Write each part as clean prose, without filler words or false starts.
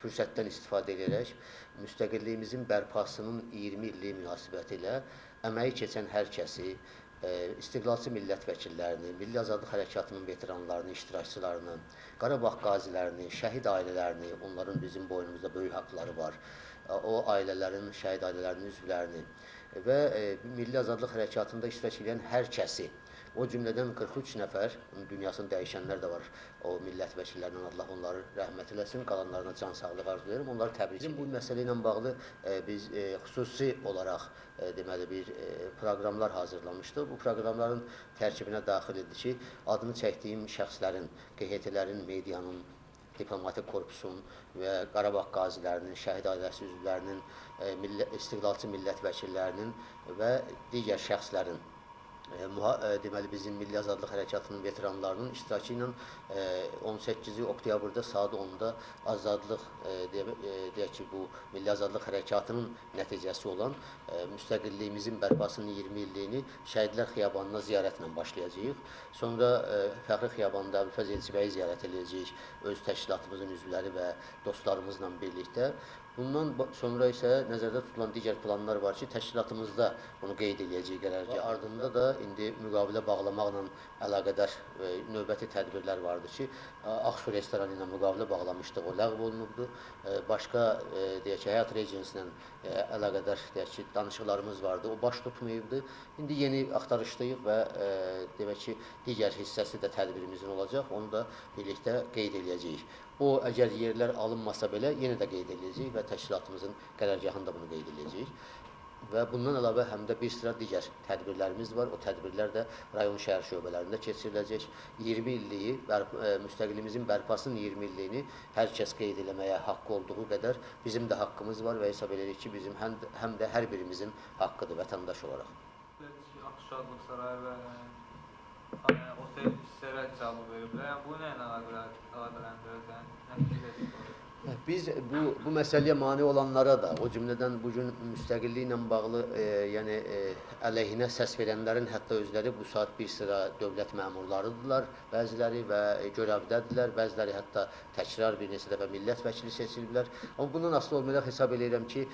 fürsətdən istifadə edərək müstəqilliyimizin bərpasının 20 illiyi münasibətilə əməyi keçən hər kəsi, istiqlalçı millət vəkillərini, Milli Azadlıq Hərəkatının veteranlarını, iştirakçılarını, Qarabağ qazilərini, şəhid ailələrini, onların bizim boynumuzda böyük haqları var, o ailələrin, şəhid ailələrinin üzvlərini və Milli Azadlıq Hərəkatında iştirak edən hər kəsi, o cümlədən 43 nəfər, dünyasını dəyişənlər də var, o millət vəkillərindən Allah onları rəhmət eləsin, qalanlarına can sağlığı arzulayırım, onları təbrik edirəm. Bu məsələ ilə bağlı biz xüsusi olaraq deməli bir proqramlar hazırlamışdıq. Bu proqramların tərkibinə daxil idi ki, adını çəkdiyim şəxslərin, QHT-lərin, medianın, diplomatik korpusun və Qarabağ qazilərinin, şəhid ailəsi üzvlərinin, istiqlalçı millət vəkillərinin və digər şəxslərin deməli bizim Milli Azadlıq Hərəkatının veteranlarının iştirakı ilə 18 oktyabrda saat 10-da azadlıq deyək ki, bu Milli Azadlıq Hərəkatının nəticəsi olan müstəqilliyimizin bərpasının 20 illiyini Şəhidlər Xiyabanına ziyarətlə başlayacağıq. Sonra Fəxri Xiyabanında Əbülfəz Elçibəyi ziyarət edəcəyik öz təşkilatımızın üzvləri və dostlarımızla birlikdə. Bundan sonra isə nəzərdə tutulan digər planlar var ki, təşkilatımızda bunu qeyd edəcəyik qərargah. Ardında da indi müqavilə bağlamaqla əlaqədar növbəti tədbirlər vardır ki, Ağsu restoranı ilə müqavilə bağlamışdıq, o ləğv olunubdur. Başqa deyək ki, Həyat Regency ilə əlaqədar deyək ki, danışıqlarımız vardı, o baş tutmayıbdır. İndi yeni axtarışdayıq və demək ki, digər hissəsi də tədbirimizin olacaq, onu da birlikdə qeyd edəcəyik. O, əgər yerlər alınmasa belə, yenə də qeyd edəcəyik və təşkilatımızın qərargahında bunu qeyd edəcəyik. Və bundan əlavə həm də bir sıra digər tədbirlərimiz var. O tədbirlər də rayon şəhər şöbələrində keçiriləcək. 20 illiyi, müstəqillimizin bərpasının 20 illiyini hər kəs qeyd eləməyə haqqı olduğu qədər bizim də haqqımız var və hesab edirik ki, bizim həm də hər birimizin haqqıdır vətəndaş olaraq. Şadlıq sarayı və otel hissələr cavabı veriblər. Yəni, bu ilə əlaqələndirəcək? Biz bu məsələyə mane olanlara da, o cümlədən bugün müstəqilliklə bağlı yəni əleyhinə səs verənlərin hətta özləri bu saat bir sıra dövlət məmurlarıdırlar, bəziləri və görəvdədirlər, bəziləri hətta təkrar bir neçə dəfə millət vəkili seçiliblər. Amma bundan asılı olmayaraq hesab edirəm ki,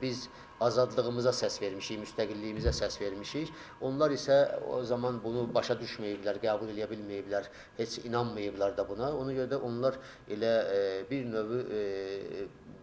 biz azadlığımıza səs vermişik, müstəqilliyimizə səs vermişik. Onlar isə o zaman bunu başa düşməyiblər, qəbul edə bilməyiblər, heç inanmayıblar da buna. Ona görə də onlar elə bir növü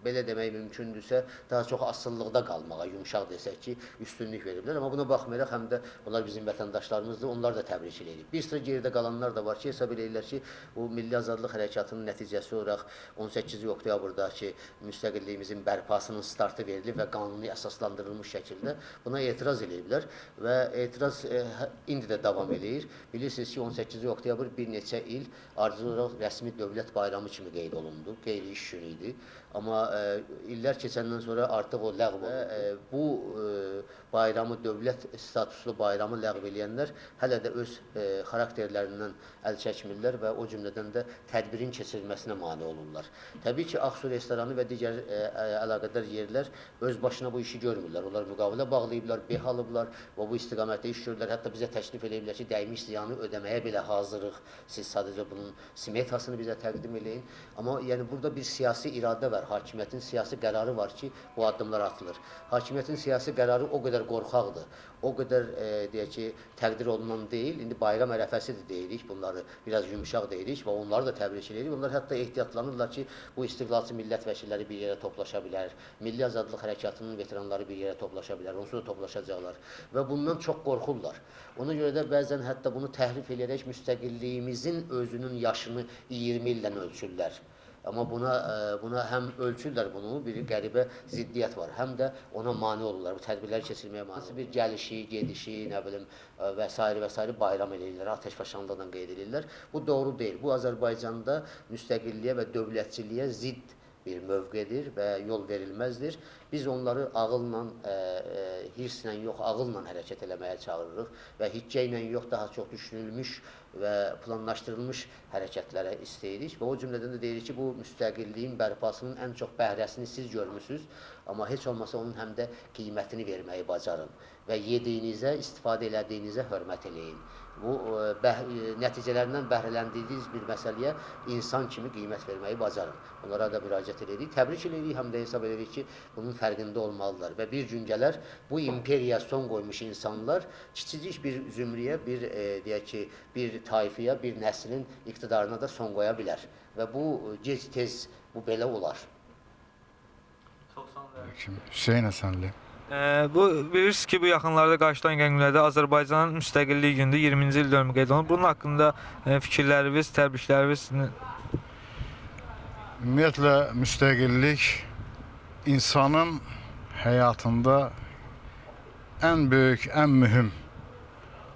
belə demək mümkündürsə, daha çox asılılıqda qalmağa, yumşaq desək ki, üstünlük veriblər. Amma buna baxmayaraq, həm də onlar bizim vətəndaşlarımızdır, onlar da təbrik edirik. Bir sıra geridə qalanlar da var ki, hesab edirlər ki, bu Milli Azadlıq Hərəkatının nəticəsi olaraq 18 oktyabrdakı müstəqilliyimizin bərpasının startı verilib və qanuni əsaslandırılmış şəkildə buna etiraz ediblər və etiraz indi də davam edir. Bilirsiniz ki, 18 oktyabr bir neçə il ardıcıl olaraq rəsmi dövlət bayramı kimi qeyd olundu, qeyri-iş günü idi. Amma illər keçəndən sonra artıq o ləğv olundu. Bu bayramı, dövlət statuslu bayramı ləğv eləyənlər hələ də öz xarakterlərindən əl çəkmirlər və o cümlədən də tədbirin keçirilməsinə mane olurlar. Təbii ki, Ağsu restoranı və digər əlaqədar yerlər öz başına bu işi görmürlər. Onlar müqavilə bağlayıblar, beh alıblar və bu istiqamətdə iş görürlər. Hətta bizə təklif ediblər ki, dəymiş ziyanı ödəməyə belə hazırıq. Siz sadəcə bunun smetasını bizə təqdim eləyin. Amma yəni burada bir siyasi iradə var. Hakimiyyətin siyasi qərarı var ki, bu addımlar atılır. Hakimiyyətin siyasi qərarı o qədər qorxaqdır, o qədər deyək ki, təqdir olunan deyil. İndi bayram ərəfəsidir deyirik, bunları biraz yumuşaq deyirik və onları da təbrik edirik. Onlar hətta ehtiyatlanırlar ki, bu istiqlalçı millət vəkilləri bir yerə toplaşa bilər, Milli Azadlıq Hərəkatının veteranları bir yerə toplaşa bilər, onsuz da toplaşacaqlar və bundan çox qorxurlar. Ona görə də bəzən hətta bunu təhrif edərək müstəqilliyimizin özünün yaşını 20 illə ölçürlər. Amma buna həm ölçürlər bunu, bir qəribə ziddiyyət var, həm də ona mane olurlar, bu tədbirləri keçirməyə mane. Nasıl bir gəlişi, gedişi, nə bilim və s. bayram edirlər, atəşfəşanlıqla qeyd edirlər. Bu doğru deyil. Bu Azərbaycanda müstəqilliyə və dövlətçiliyə zidd bir mövqedir və yol verilməzdir. Biz onları ağılla, hirslə yox, ağılla hərəkət eləməyə çağırırıq və hiccə ilə yox, daha çox düşünülmüş və planlaşdırılmış hərəkətlərə istəyirik və o cümlədən də deyirik ki, bu müstəqilliyin bərpasının ən çox bəhrəsini siz görmüsünüz, amma heç olmasa onun həm də qiymətini verməyi bacarın və yediyinizə, istifadə elədiyinizə hörmət eləyin bu nəticələrindən bəhrələndiyiniz bir məsələyə insan kimi qiymət verməyi bacarın. Onlara da müraciət edirik. Təbrik edirik, həm də hesab edirik ki, bunun fərqində olmalıdırlar və bir gün gələr bu imperiya son qoymuş insanlar kiçicik bir zümrəyə, bir deyək ki, bir tayfaya, bir nəslin iqtidarına da son qoya bilər və bu gec-tez bu belə olar. Çox sağ olun. Hüseyin Həsənli. Bu bilirsiniz ki, bu yaxınlarda qarşıdan gələn günlərdə Azərbaycanın müstəqillik günüdür, 20-ci il dönümü qeyd olunur. Bunun haqqında fikirləriniz, təbrikləriniz Ümumiyyətlə, müstəqillik insanın həyatında ən böyük, ən mühüm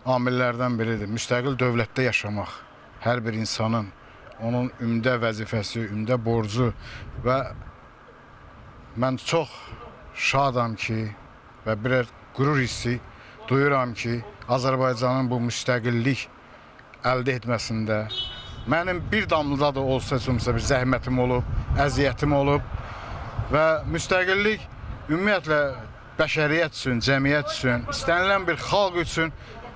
amillərdən biridir. Müstəqil dövlətdə yaşamaq hər bir insanın, onun ümdə vəzifəsi, ümdə borcu və mən çox şadam ki və bir qürur hissi duyuram ki, Azərbaycanın bu müstəqillik əldə etməsində mənim bir damlada da olsa bir zəhmətim olub, əziyyətim olub və müstəqillik ümumiyyətlə bəşəriyyət üçün, cəmiyyət üçün, istənilən bir xalq üçün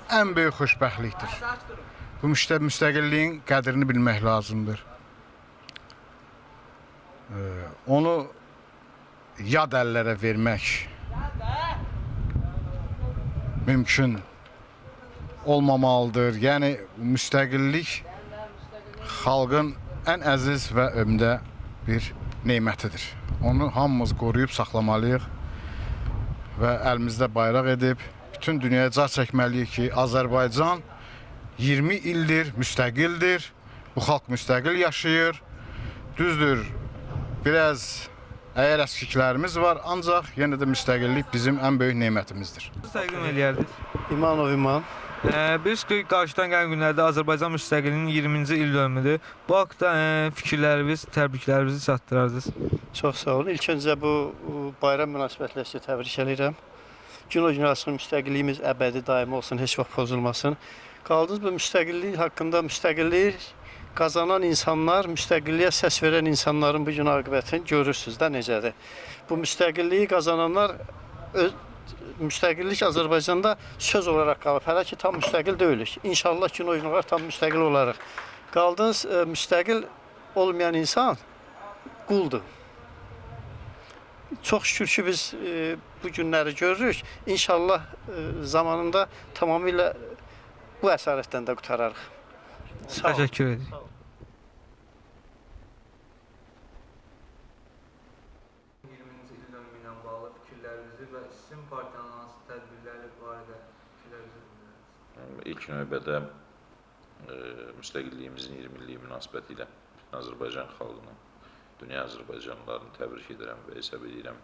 ən böyük xoşbəxtlikdir. Bu müstəqilliyin qədrini bilmək lazımdır. Onu yad əllərə vermək mümkün olmamalıdır. Yəni, müstəqillik xalqın ən əziz və ömdə bir nemətidir. Onu hamımız qoruyub saxlamalıyıq və əlimizdə bayraq edib bütün dünyaya car çəkməliyik ki, Azərbaycan 20 ildir müstəqildir, bu xalq müstəqil yaşayır. Düzdür, biraz əgər əskiklərimiz var, ancaq yenə də müstəqillik bizim ən böyük nemətimizdir. təqdim edərdiniz. İmanov İman. Bilirsiniz ki, qarşıdan gələn günlərdə Azərbaycan müstəqilliyinin 20-ci il dönümüdür. Bu haqda fikirləriniz, təbriklərinizi çatdırardınız. Çox sağ olun. İlk öncə bu bayram münasibətilə sizə təbrik edirəm. Gün o gün olsun, müstəqilliyimiz əbədi daimi olsun, heç vaxt pozulmasın. Qaldınız bu müstəqillik haqqında, müstəqillik qazanan insanlar, müstəqilliyə səs verən insanların bu gün aqibətini görürsünüz də necədir. Bu müstəqilliyi qazananlar, müstəqillik Azərbaycanda söz olaraq qalıb. Hələ ki, tam müstəqil deyilik. İnşallah gün o gün olar, tam müstəqil olarıq. Qaldınız, müstəqil olmayan insan quldur. Çox şükür ki, biz bu günləri görürük. İnşallah zamanında tamamilə bu əsarətdən də qutararıq. Sağ olun. Təşəkkür edirik. 20-ci il dönümü ilə bağlı fikirlərinizi və sizin partiyanın hansı tədbirləri barədə fikirlərinizi bildirsiniz? İlk növbədə müstəqilliyimizin 20 illiyi münasibəti ilə bütün Azərbaycan xalqını, dünya Azərbaycanlılarını təbrik edirəm və hesab edirəm.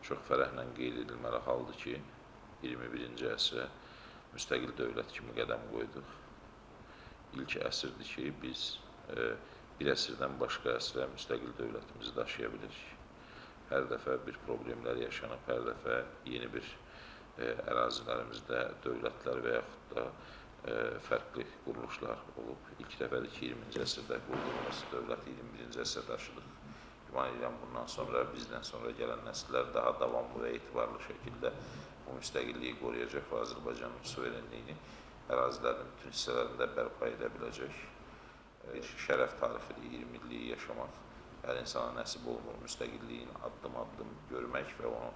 Çox fərəhlə qeyd edilməli haldır ki, 21-ci əsrə müstəqil dövlət kimi qədəm qoyduq. İlk əsrdir ki, biz bir əsrdən başqa əsrə müstəqil dövlətimizi daşıya bilirik. Hər dəfə bir problemlər yaşanıb, hər dəfə yeni bir ərazilərimizdə dövlətlər və yaxud da fərqli quruluşlar olub. İlk dəfədir ki, 20-ci əsrdə qurduğumuz dövləti 21-ci əsrə daşıdıq. Güman edirəm, bundan sonra, bizdən sonra gələn nəsillər daha davamlı və etibarlı şəkildə bu müstəqilliyi qoruyacaq və Azərbaycanın suverenliyini ərazilərinin bütün hissələrində bərpa edə biləcək. Bir şərəf tarixidir, 20 illiyi yaşamaq. Hər insana nəsib olunur müstəqilliyin addım-addım görmək və onu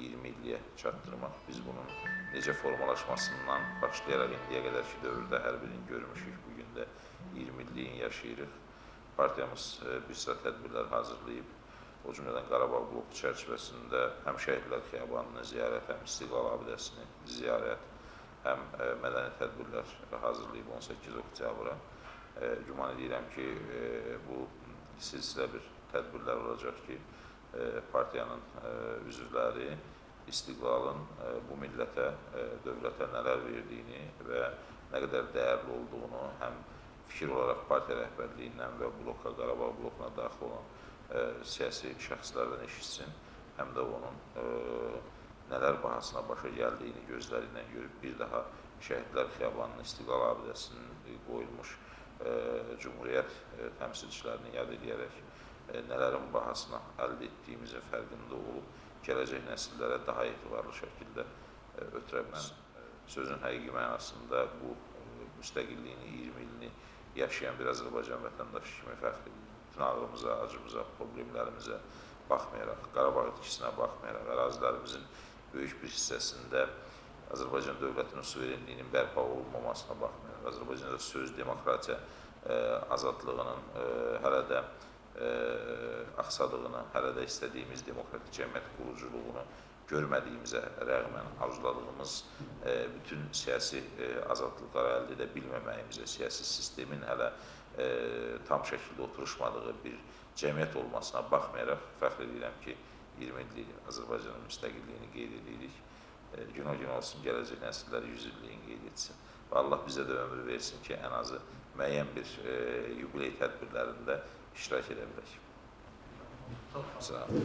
20 illiyə çatdırmaq. Biz bunun necə formalaşmasından başlayaraq indiyə qədərki dövrdə hər birini görmüşük. Bugün də 20 illiyin yaşayırıq. Partiyamız bir sıra tədbirlər hazırlayıb. O cümlədən Qarabağ bloku çərçivəsində həm Şəhidlər Xiyabanını ziyarət, həm İstiqlal abidəsini ziyarət, həm mədəni tədbirlər hazırlayıb 18 oktyabra. Güman edirəm ki, bu silsilə bir tədbirlər olacaq ki, partiyanın üzvləri İstiqlalın bu millətə, dövlətə nələr verdiyini və nə qədər dəyərli olduğunu həm fikir olaraq partiya rəhbərliyindən və bloka, Qarabağ blokuna daxil olan siyasi şəxslərdən eşitsin, həm də onun nələr bahasına başa gəldiyini gözləri ilə görüb bir daha Şəhidlər Xiyabanının İstiqlal abidəsinin qoyulmuş Cumhuriyyət təmsilçilərini yad edərək nələrin bahasına əldə etdiyimizin fərqində olub, gələcək nəsillərə daha etibarlı şəkildə ötürə bilməz. Sözün həqiqi mənasında bu müstəqilliyini, 20 ilini yaşayan bir Azərbaycan vətəndaşı kimi fəxr edirəm. Bütün ağrımıza, acımıza, problemlərimizə baxmayaraq, Qarabağ itkisinə baxmayaraq, ərazilərimizin böyük bir hissəsində Azərbaycan dövlətinin suverenliyinin bərpa olunmamasına baxmayaraq, Azərbaycanda söz, demokratiya, azadlığının hələ də axsadığını, hələ də istədiyimiz demokratik cəmiyyət quruculuğunu görmədiyimizə rəğmən arzuladığımız bütün siyasi azadlıqları əldə edə bilməməyimizə, siyasi sistemin hələ tam şəkildə oturuşmadığı bir cəmiyyət olmasına baxmayaraq fəxr edirəm ki, 20 illik Azərbaycanın müstəqilliyini qeyd edirik. Gün o gün olsun, gələcək nəsillər 100 illiyin qeyd etsin. Və Allah bizə də ömür versin ki, ən azı müəyyən bir yubiley tədbirlərində iştirak edə bilək. Sağ olun.